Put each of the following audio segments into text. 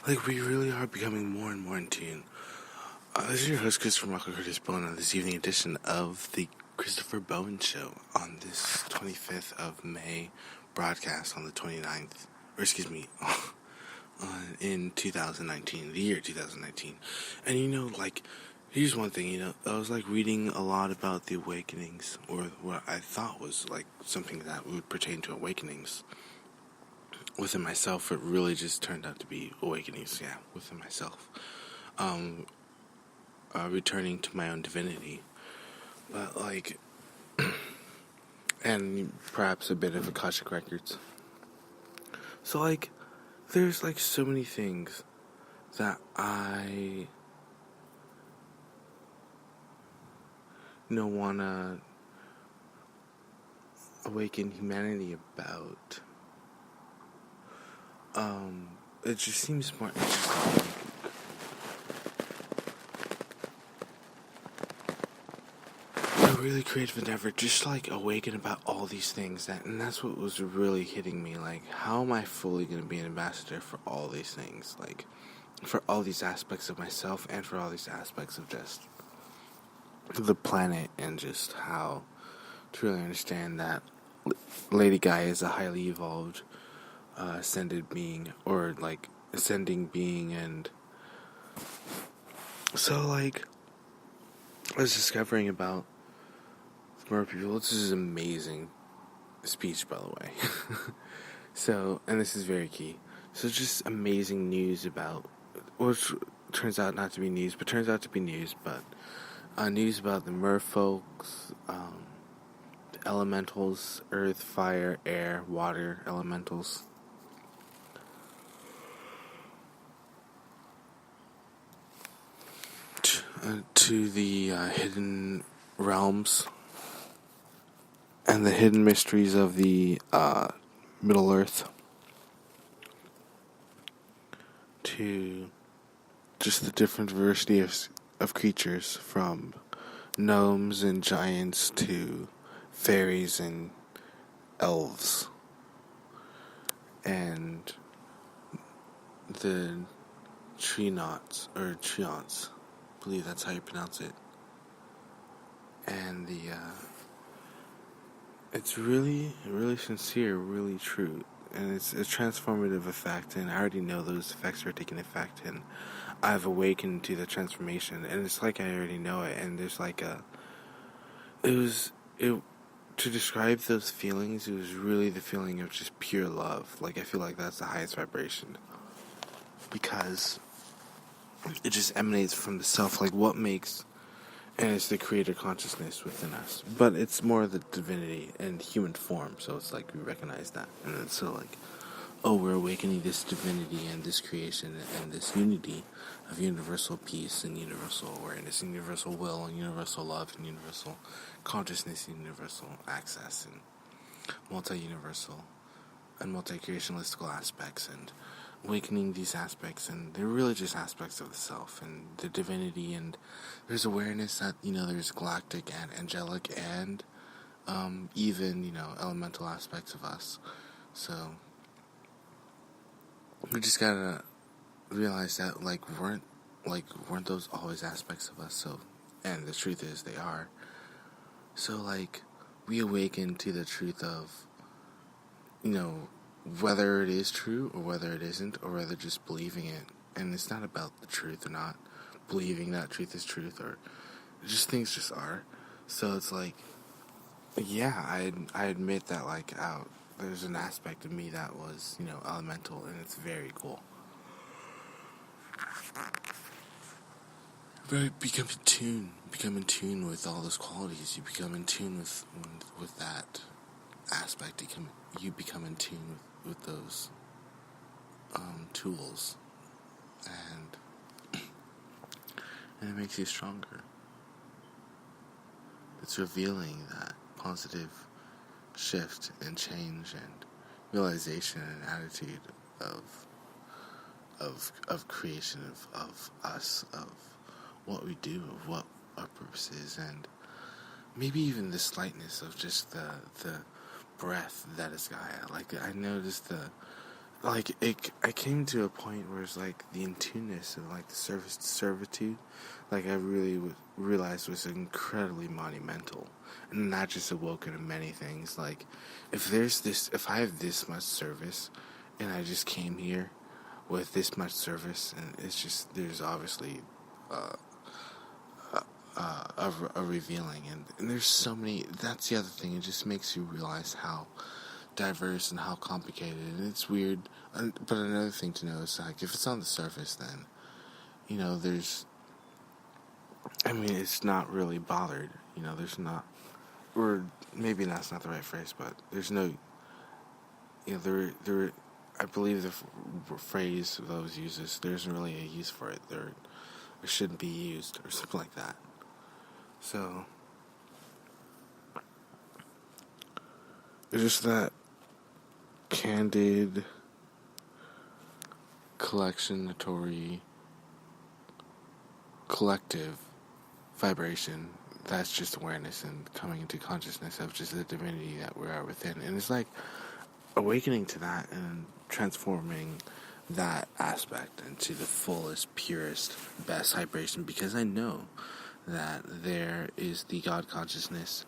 Like, we really are becoming more and more in tune. This is your host, Christopher Curtis Bowen, on this evening edition of the Christopher Bowen Show on this 25th of May broadcast on the 29th, or excuse me, in 2019, the year 2019. And here's one thing, I was reading a lot about the awakenings, or what I thought was something that would pertain to awakenings within myself. It really just turned out to be awakenings, within myself. Returning to my own divinity. But, and perhaps a bit of Akashic Records. So, there's, so many things that I, want to awaken humanity about. It just seems more interesting. A really creative endeavor, just awaken about all these things, and that's what was really hitting me. How am I fully going to be an ambassador for all these things? For all these aspects of myself, and for all these aspects of just the planet, and just how to really understand that Lady Gaia is a highly evolved, ascended being, or ascending being. And so I was discovering about more people. This is an amazing speech, by the way. So, and this is very key. So, just amazing news about, which turns out not to be news, but turns out to be news. But news about the merfolks, the elementals, earth, fire, air, water elementals. To the hidden realms and the hidden mysteries of the Middle Earth, to just the different diversity of creatures, from gnomes and giants to fairies and elves, and the treants, I believe that's how you pronounce it. And it's really, really sincere, really true, and it's a transformative effect, and I already know those effects are taking effect, and I've awakened to the transformation, and it's I already know it, and there's to describe those feelings, it was really the feeling of just pure love. I feel like that's the highest vibration, because it just emanates from the self, what makes. And it's the creator consciousness within us. But it's more the divinity in human form. So it's we recognize that. And it's so we're awakening this divinity and this creation and this unity of universal peace and universal awareness and universal will and universal love and universal consciousness and universal access and multi-universal and multi-creationalistical aspects, and awakening these aspects, and they're really just aspects of the self and the divinity, and there's awareness that there's galactic and angelic and even elemental aspects of us. So we just gotta realize that weren't those always aspects of us? So, and the truth is they are. So we awaken to the truth of whether it is true or whether it isn't, or whether just believing it. And it's not about the truth or not believing that truth is truth, or just things just are. So it's I admit that there's an aspect of me that was elemental, and it's very cool. Become in tune with all those qualities. You become in tune with that aspect. You become in tune with those tools, and it makes you stronger. It's revealing that positive shift and change and realization and attitude of creation, of us, of what we do, of what our purpose is, and maybe even the slightness of just the breath that is Gaia. I noticed like I came to a point where it's like the in-tuneness and like the service to servitude, like I really realized was incredibly monumental, and that just awoken in many things. Like if I have this much service, and I just came here with this much service, and it's just there's obviously uh, a revealing, and there's so many. That's the other thing. It just makes you realize how diverse and how complicated, and it's weird. But another thing to know is like if it's on the surface, then there's. I mean, it's not really bothered. There's not, or maybe that's not the right phrase, but there's no. There. I believe the phrase that was used is there isn't really a use for it. There shouldn't be used or something like that. So it's just that candid, collective vibration. That's just awareness and coming into consciousness of just the divinity that we are within. And it's like awakening to that and transforming that aspect into the fullest, purest, best vibration, because I know that there is the God consciousness,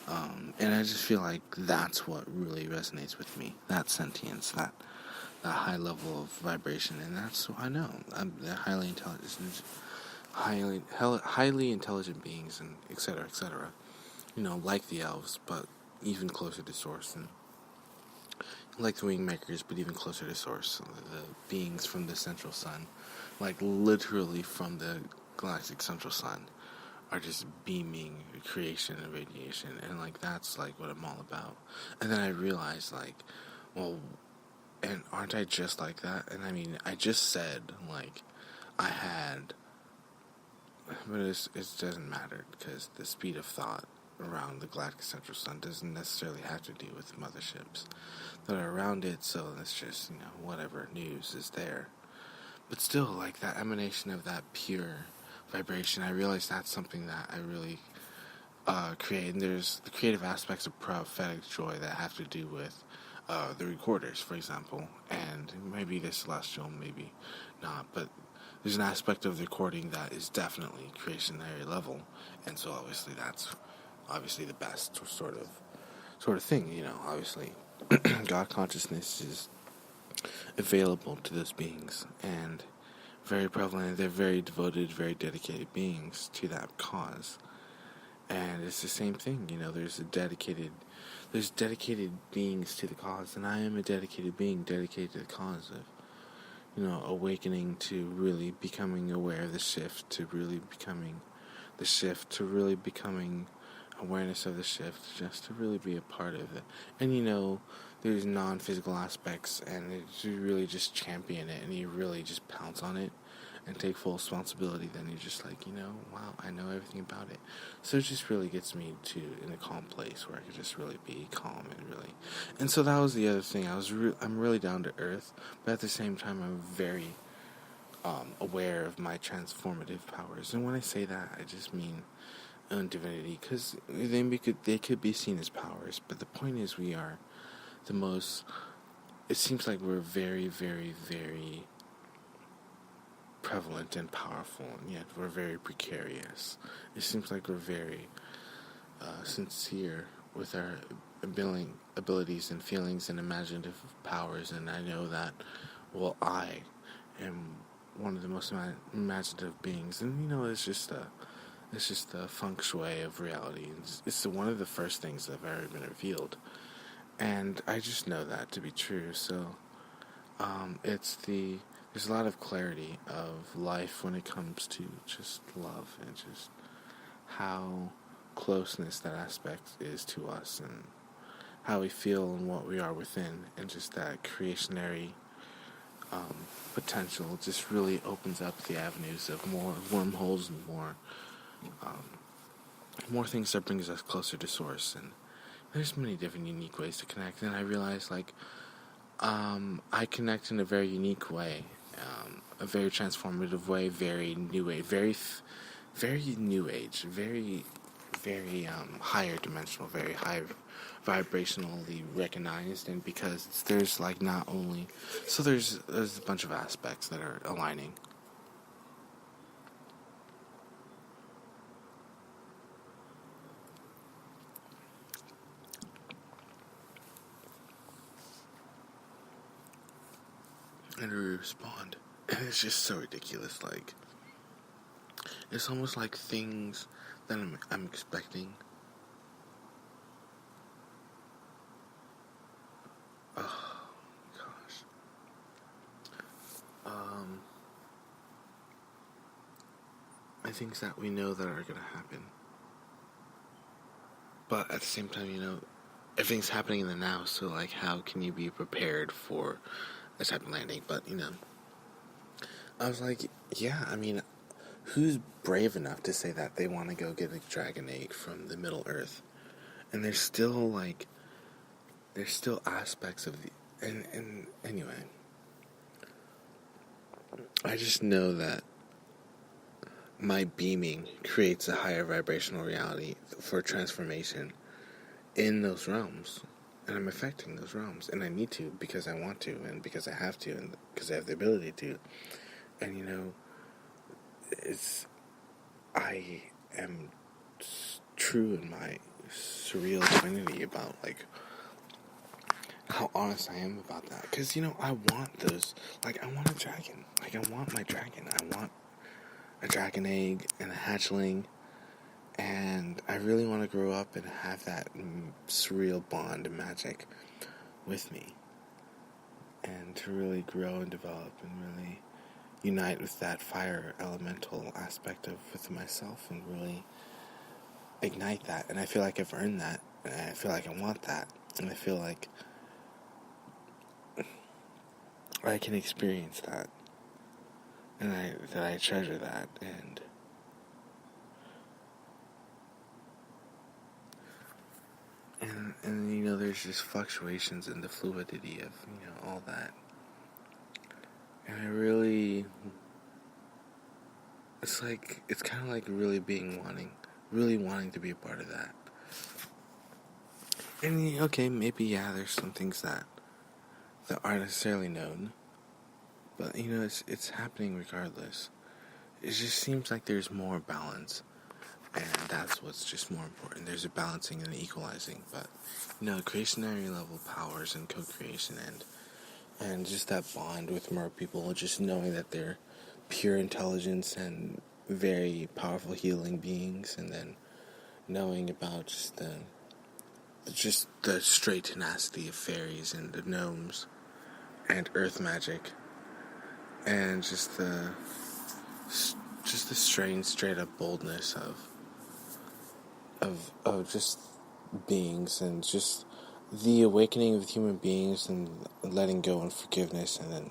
and I just feel like that's what really resonates with me, that sentience, that high level of vibration, and that's what I know. I'm highly intelligent beings, and etc., etc. Like the elves, but even closer to source, and like the wing makers, but even closer to source. The beings from the central sun, like literally from the galactic central sun, are just beaming creation and radiation, and like that's like what I'm all about. And then I realized, like, well, and aren't I just like that? And I mean, I just said like I had, but it doesn't matter, because the speed of thought around the galactic central sun doesn't necessarily have to do with motherships that are around it, so it's just, whatever news is there. But still, like, that emanation of that pure vibration, I realize that's something that I really create. And there's the creative aspects of prophetic joy that have to do with the recorders, for example, and maybe the celestial, maybe not, but there's an aspect of the recording that is definitely creationary level, and so obviously that's the best sort of thing, obviously. God consciousness is available to those beings, and very prevalent. They're very devoted, very dedicated beings to that cause. And it's the same thing, there's dedicated beings to the cause, and I am a dedicated being dedicated to the cause of, awakening to really becoming aware of the shift, to really becoming awareness of the shift, just to really be a part of it. And there's non-physical aspects, and you really just champion it, and you really just pounce on it and take full responsibility. Then you're just like, wow, I know everything about it. So it just really gets me in a calm place where I can just really be calm and so that was the other thing. I'm really down to earth, but at the same time I'm very aware of my transformative powers. And when I say that, I just mean divinity, because they could be seen as powers, but the point is we are the most. It seems like we're very, very, very prevalent and powerful, and yet we're very precarious. It seems like we're very sincere with our abilities and feelings and imaginative powers, and I know that, well, I am one of the most imaginative beings, and it's just the feng shui of reality. It's one of the first things that have ever been revealed, and I just know that to be true. So there's a lot of clarity of life when it comes to just love and just how closeness that aspect is to us, and how we feel and what we are within, and just that creationary potential just really opens up the avenues of more wormholes and more things that brings us closer to source. And there's many different unique ways to connect, and I realize I connect in a very unique way, a very transformative way, very new age, very new age, very very higher dimensional, very high vibrationally recognized, and because there's like not only there's a bunch of aspects that are aligning. And we respond. And it's just so ridiculous. Like, it's almost like things that I'm expecting. Oh, gosh. Things that we know that are going to happen. But at the same time, everything's happening in the now, so, like, how can you be prepared for a type of landing? But, I was like, yeah, I mean, who's brave enough to say that they want to go get a dragon egg from the Middle Earth? And there's still aspects of and anyway, I just know that my beaming creates a higher vibrational reality for transformation in those realms. And I'm affecting those realms. And I need to because I want to, and because I have to, and because I have the ability to. And, I am true in my surreal divinity about, like, how honest I am about that. Because, I want those. Like, I want a dragon. Like, I want my dragon. I want a dragon egg and a hatchling. And I really want to grow up and have that surreal bond and magic with me. And to really grow and develop and really unite with that fire elemental aspect of within myself and really ignite that. And I feel like I've earned that. And I feel like I want that. And I feel like I can experience that. And I treasure that. And there's just fluctuations in the fluidity of, all that. And I really, it's kind of like really wanting to be a part of that. And, okay, maybe, yeah, there's some things that aren't necessarily known. But, it's happening regardless. It just seems like there's more balance. And that's what's just more important. There's a balancing and an equalizing. But, creationary level powers and co-creation and just that bond with more people, just knowing that they're pure intelligence and very powerful healing beings, and then knowing about just the straight tenacity of fairies and the gnomes and earth magic, and just the strange straight up boldness of just beings, and just the awakening of human beings and letting go and forgiveness, and then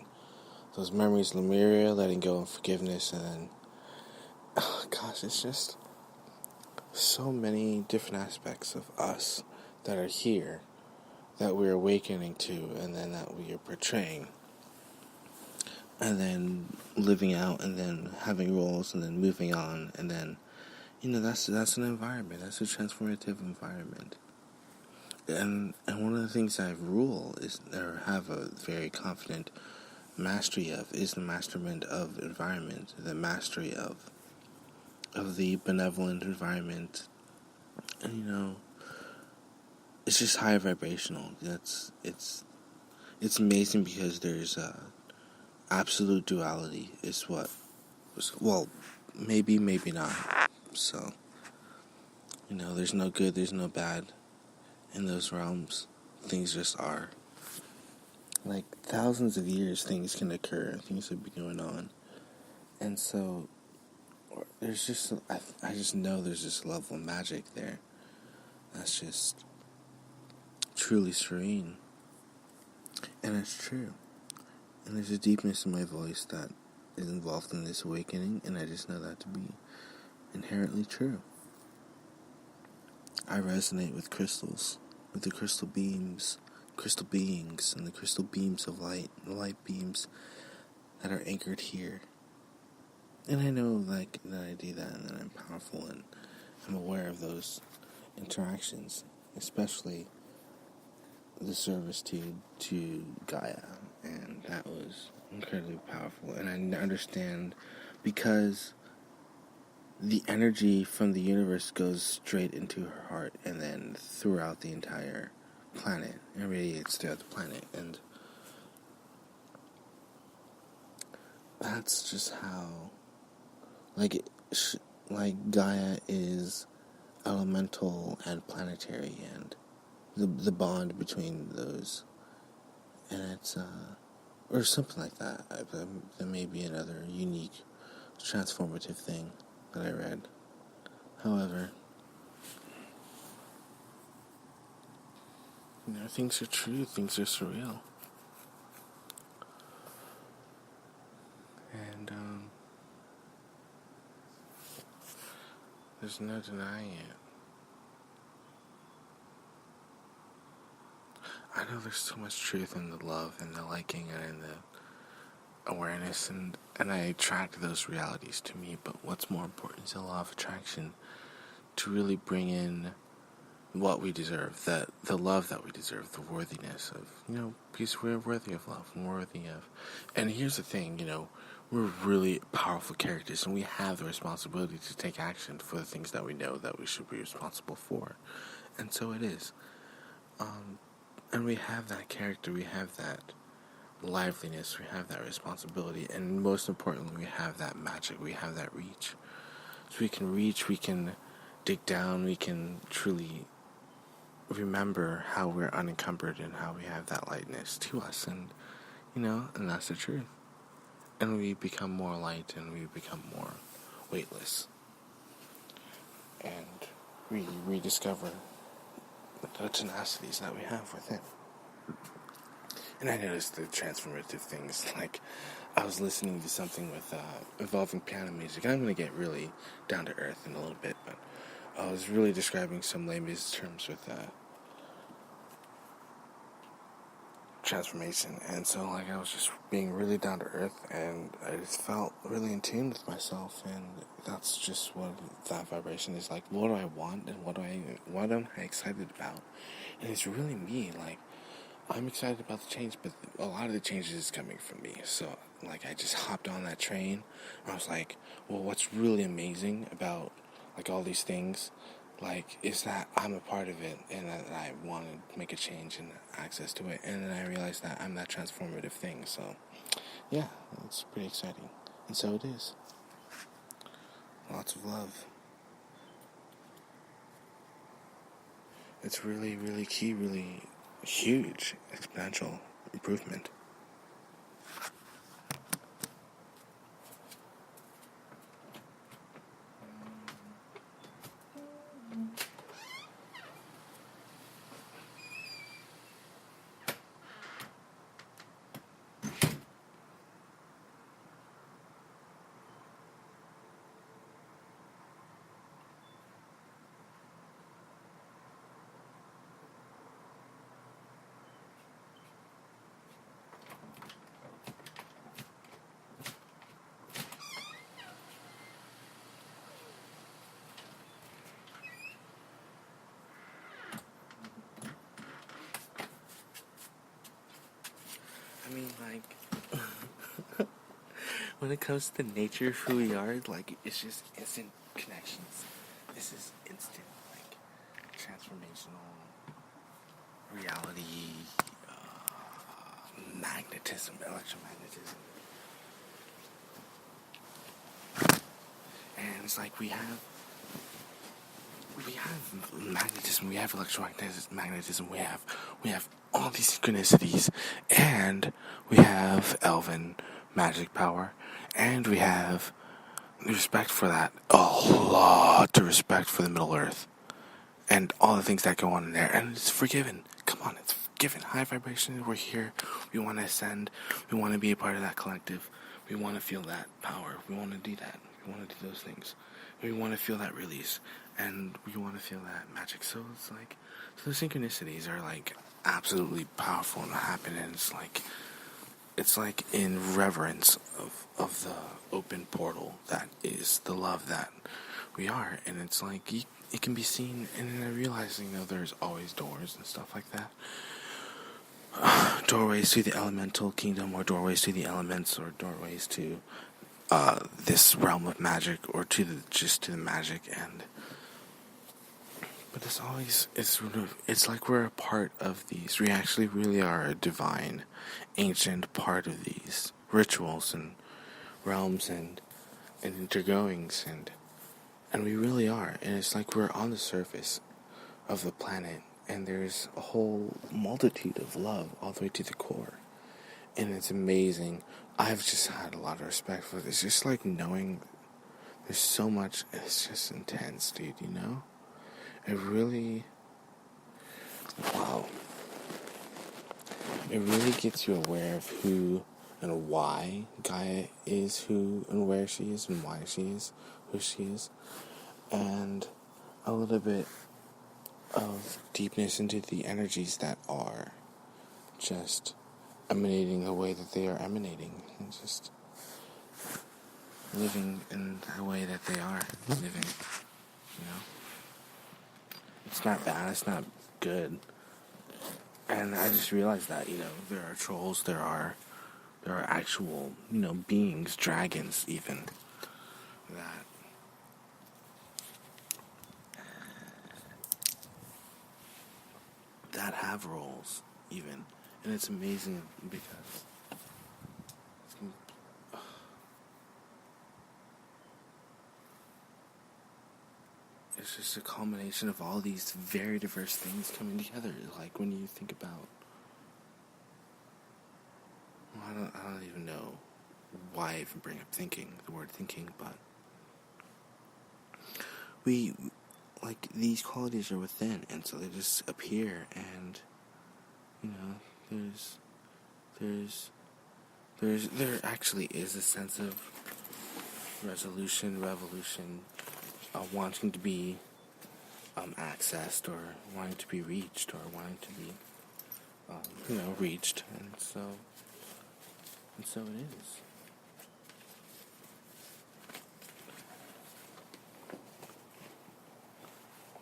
those memories of Lemuria, letting go and forgiveness, and then gosh, it's just so many different aspects of us that are here that we're awakening to, and then that we are portraying, and then living out, and then having roles, and then moving on, and then that's an environment. That's a transformative environment. And one of the things I rule is, or have a very confident mastery of, is the masterment of environment, the mastery of the benevolent environment. And it's just high vibrational. It's amazing because there's absolute duality is what, well, maybe not. So, there's no good, there's no bad in those realms. Things just are. Like, thousands of years, things can occur, things will be going on. And so, there's just, I just know there's this level of magic there that's just truly serene. And it's true. And there's a deepness in my voice that is involved in this awakening, and I just know that to be inherently true. I resonate with crystals, with the crystal beings, and the crystal beams of light, the light beams that are anchored here. And I know, like, that I do that, and that I'm powerful, and I'm aware of those interactions, especially the service to Gaia, and that was incredibly powerful. And I understand because the energy from the universe goes straight into her heart and then throughout the entire planet and radiates throughout the planet, and that's just how like Gaia is elemental and planetary, and the bond between those, and it's or something like that. There may be another unique transformative thing that I read. However, things are true, things are surreal. And there's no denying it. I know there's so much truth in the love and the liking and in the awareness, and I attract those realities to me, but what's more important is the law of attraction to really bring in what we deserve, the love that we deserve, the worthiness of, because we're worthy of love, and here's the thing, we're really powerful characters, and we have the responsibility to take action for the things that we know that we should be responsible for, and so it is, and we have that character, we have that liveliness, we have that responsibility, and most importantly, we have that magic, we have that reach, so we can reach, we can dig down, we can truly remember how we're unencumbered and how we have that lightness to us, and and that's the truth, and we become more light and we become more weightless, and we rediscover the tenacities that we have within. And I noticed the transformative things, like I was listening to something with involving piano music, and I'm going to get really down to earth in a little bit, but I was really describing some layman's terms with transformation, and so I was just being really down to earth, and I just felt really in tune with myself, and that's just what that vibration is like. What do I want, and what am I excited about? And it's really me. Like, I'm excited about the change, but a lot of the changes is coming from me. So I just hopped on that train, and I was like, well, what's really amazing about all these things, is that I'm a part of it, and that I want to make a change and access to it, and then I realized that I'm that transformative thing, so, yeah, it's pretty exciting, and so it is. Lots of love. It's really, really key, really huge, exponential improvement. I mean, when it comes to the nature of who we are, it's just instant connections. This is instant, transformational reality, magnetism, electromagnetism. And it's we have magnetism, we have electromagnetism, we have all these synchronicities, and we have elven magic power, and we have respect for that, a lot of respect for the Middle Earth, and all the things that go on in there, and it's forgiven. Come on, it's forgiven. High vibration, we're here, we want to ascend, we want to be a part of that collective, we want to feel that power, we want to do that, we want to do those things, we want to feel that release, and we want to feel that magic. So it's so the synchronicities are absolutely powerful and happen, and it's in reverence of the open portal that is the love that we are, and it's it can be seen, and I realize, there's always doors and stuff like that. Doorways to the elemental kingdom, or doorways to the elements, or doorways to this realm of magic, or to the magic. But it's like we're a part of these. We actually really are a divine, ancient part of these rituals and realms and intergoings, and we really are. And it's like we're on the surface of the planet, and there's a whole multitude of love all the way to the core, and it's amazing. I've just had a lot of respect for it. It's just like knowing there's so much. It's just intense, dude. It really, wow. It really gets you aware of who and why Gaia is who and where she is and why she is who she is, and a little bit of deepness into the energies that are just emanating the way that they are emanating, and just living in the way that they are living. It's not bad, it's not good. And I just realized that, there are trolls, there are actual, beings, dragons even, that have roles even. And it's amazing because it's just a culmination of all these very diverse things coming together. Like when you think about, I don't even know why I even bring up the word thinking, but these qualities are within, and so they just appear, and there actually is a sense of resolution, revolution, wanting to be accessed, or wanting to be reached, or wanting to be reached, and so it is.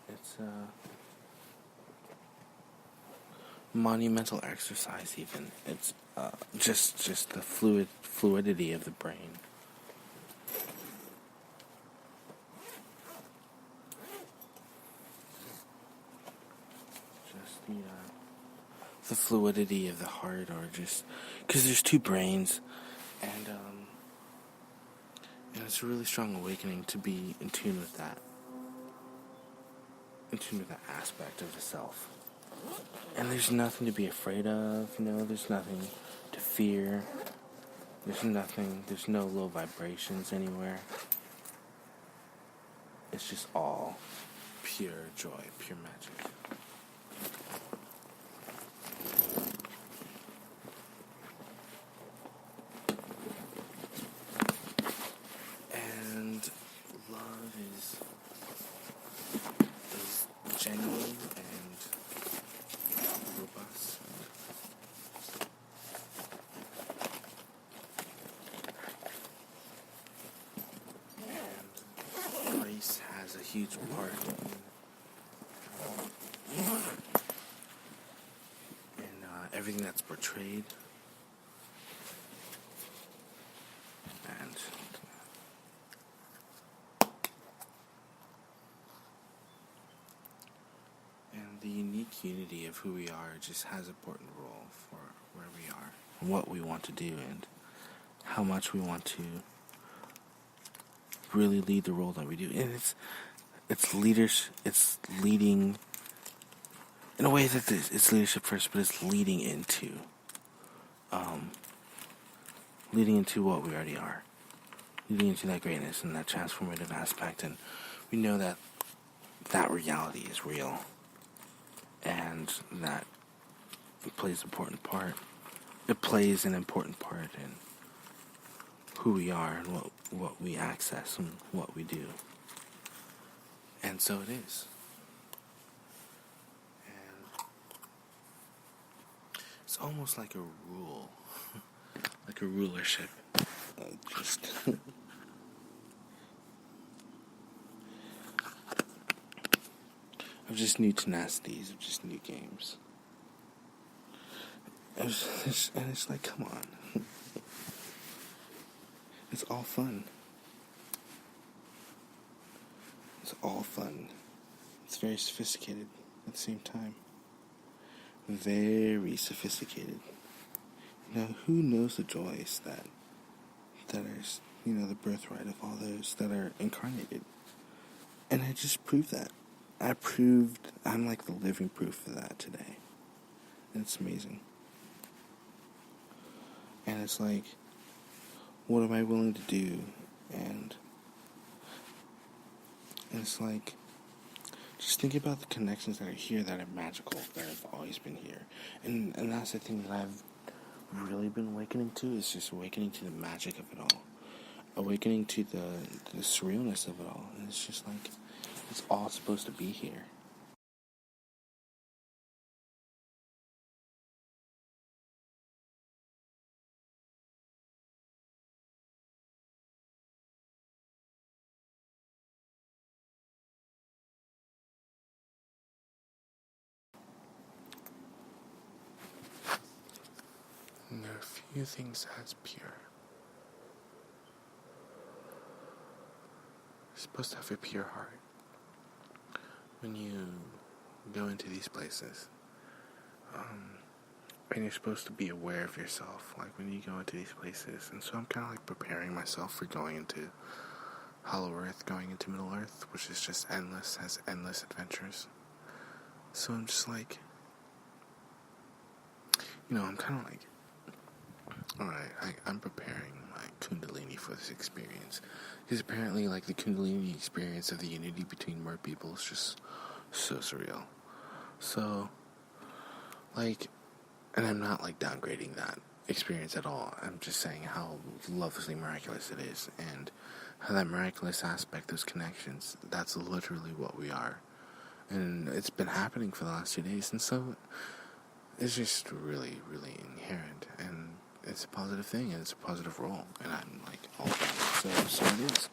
It's a monumental exercise even. It's just the fluidity of the brain. Just the fluidity of the heart, or just because there's two brains, and it's a really strong awakening to be in tune with that. In tune with that aspect of the self. And there's nothing to be afraid of, there's nothing to fear. There's no low vibrations anywhere. It's just all pure joy, pure magic. And love is genuine and robust. And grace has a huge part in everything that's portrayed. And the unique unity of who we are just has an important role for where we are, and what we want to do, and how much we want to really lead the role that we do. And it's leading in a way that it's leadership first, but it's leading into what we already are, leading into that greatness and that transformative aspect. And we know that reality is real, and that it plays an important part. It plays an important part in who we are and what we access and what we do. And so it is. And it's almost like a rule, like a rulership. of just new tenacities, of just new games. And it's like, come on. It's all fun. It's all fun. It's very sophisticated at the same time. Very sophisticated. Now, who knows the joys that are, the birthright of all those that are incarnated? And I just proved that. I'm like the living proof of that today. And it's amazing. And it's like, what am I willing to do? And it's like, just think about the connections that are here that are magical, that have always been here. And that's the thing that I've really been awakening to, is just awakening to the magic of it all. Awakening to the surrealness of it all. And it's just like, it's all supposed to be here. And there are few things as pure. You're supposed to have a pure heart when you go into these places. And you're supposed to be aware of yourself, like when you go into these places. And so I'm kind of like preparing myself for going into Hollow Earth, going into Middle Earth, which is just endless, has endless adventures. So I'm just like, I'm kind of like, alright, I'm preparing my Kundalini for this experience. Because apparently, like, the Kundalini experience of the unity between mer people is just so surreal. So, like, and I'm not, like, downgrading that experience at all. I'm just saying how lovely miraculous it is, and how that miraculous aspect, those connections, that's literally what we are. And it's been happening for the last 2 days, and so it's just really, really inherent, and it's a positive thing, and it's a positive role, and I'm like, all about it, so it is.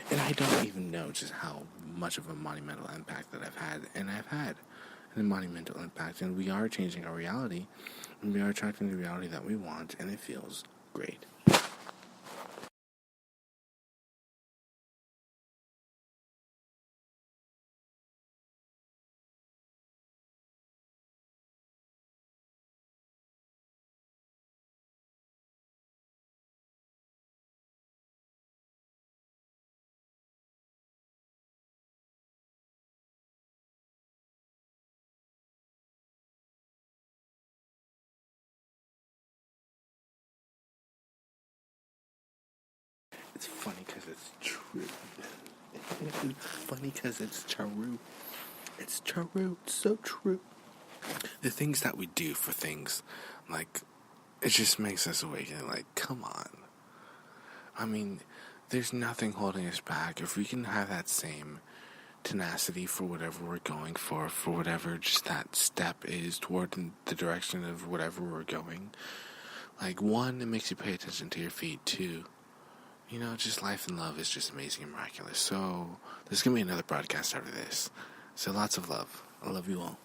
And I don't even know just how much of a monumental impact that I've had, and I've had a monumental impact, and we are changing our reality, and we are attracting the reality that we want, and it feels great. It's funny because it's true. It's funny because it's true. It's true. It's so true. The things that we do for things, like, it just makes us awaken. Like, come on. I mean, there's nothing holding us back. If we can have that same tenacity for whatever we're going for whatever just that step is toward the direction of whatever we're going. Like, one, it makes you pay attention to your feet. Two, just life and love is just amazing and miraculous. So, there's going to be another broadcast after this. So, lots of love. I love you all.